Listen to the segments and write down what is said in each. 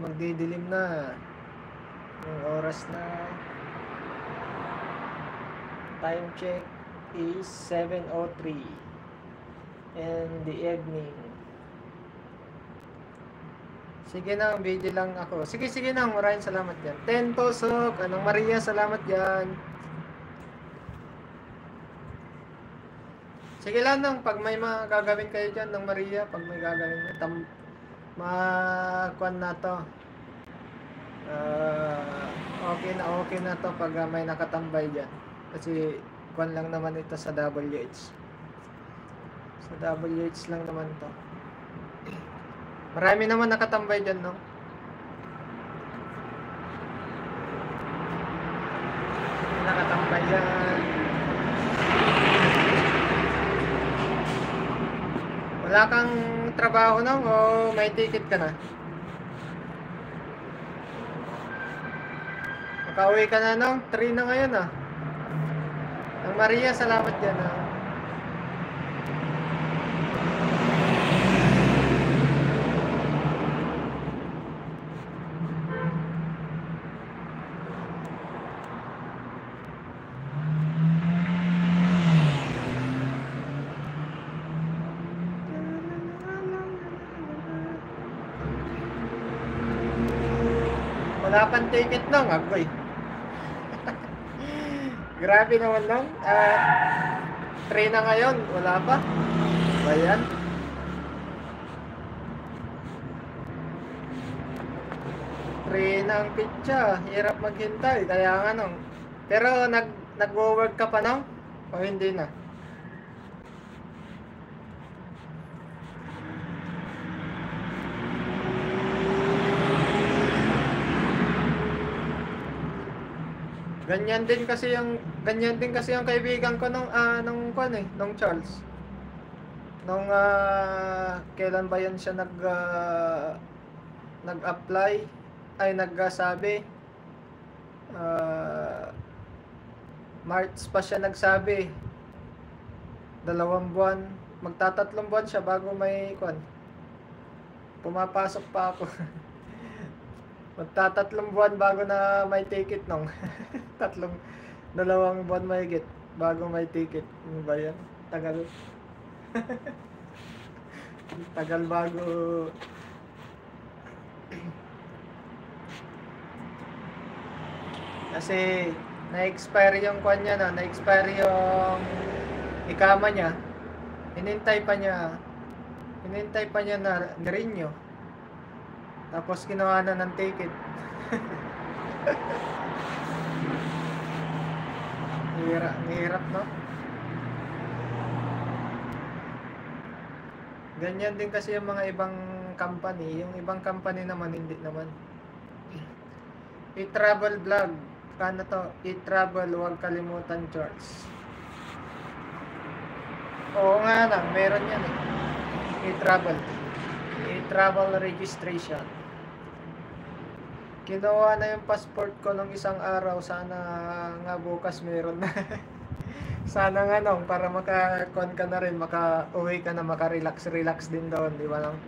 magdidilim na. Yung oras na time check is 7:03 in the evening. Sige na, video lang ako. Sige na, maraming salamat yan. 10 tusok, Anong Maria, salamat yan. Sige lang nang, pag may mga gagawin kayo dyan ng Maria, pag may gagawin kuan na to. Okay na to pag may nakatambay dyan. Kasi kuan lang naman ito sa WH. Sa WH lang naman to. Marami naman nakatambay dyan, no? Nakatambay dyan. Wala kang trabaho nang o may ticket ka na? Makauwi ka na nung 3 na ngayon ah. Ang Maria, salamat dyan ah. Wala pang ticket nung, agoy. Grabe naman nung. 3 na ngayon, wala pa. Ayan. Na ang pitsa, hirap maghintay, kaya nga nung. Pero nag-work ka pa nung? O hindi na? Ganyan din kasi yung kaibigan ko nung Charles. Nung kailan ba yan siya nag-apply ay nagsabi March pa siya nagsabi, 2 buwan, magtatatlong buwan siya bago may pumapasok pa ako. Magtatatlong buwan bago na may ticket nung 2 buwan may higit bago may ticket. Ano ba yan? Tagal. Tagal bago. Kasi na-expire yung niya na, na-expire yung ikama niya. Hinintay pa niya na renew. Tapos ginawa na ng ticket. Hirap, no? Ganyan din kasi yung mga ibang company. Yung ibang company naman, hindi naman. I-travel vlog. Paano to? I-travel, huwag kalimutan, Charles. Oo nga lang, meron yan eh. I-travel. I-travel registration. Kinuha na yung passport ko nung isang araw. Sana nga bukas meron na. Sana nga nung, para maka-con ka na rin, maka-uwi ka na, maka-relax din doon, di ba lang?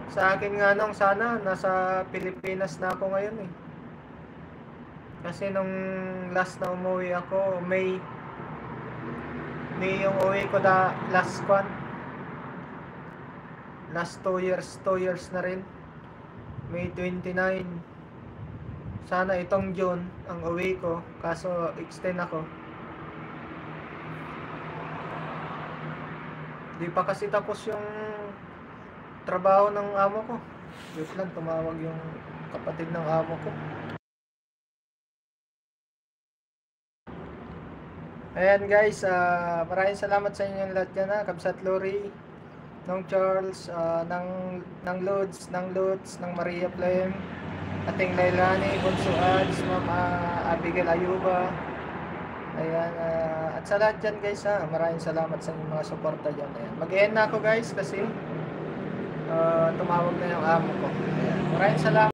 Sa akin nga nung sana nasa Pilipinas na ako ngayon eh. Kasi nung last na umuwi ako, May yung uwi ko na last 2 years na rin. May 29. Sana itong June ang uwi ko, kaso extend ako. Di pa kasi tapos yung trabaho ng amo ko. Wait lang, tumawag yung kapatid ng amo ko. Ayan guys, maraming salamat sa inyong lahat yan ha. Kabsat Lori, ng Charles, ng Lods, ng Maria Flem, ating Lailani, Bonso Ads, Ma'am Abigail Ayuba. Ayan, at sa lahat dyan guys ha, maraming salamat sa inyong mga suporta dyan. Ayan, mag-end na ako guys kasi tumawag na yung amo ko. Ayan, maraming salamat.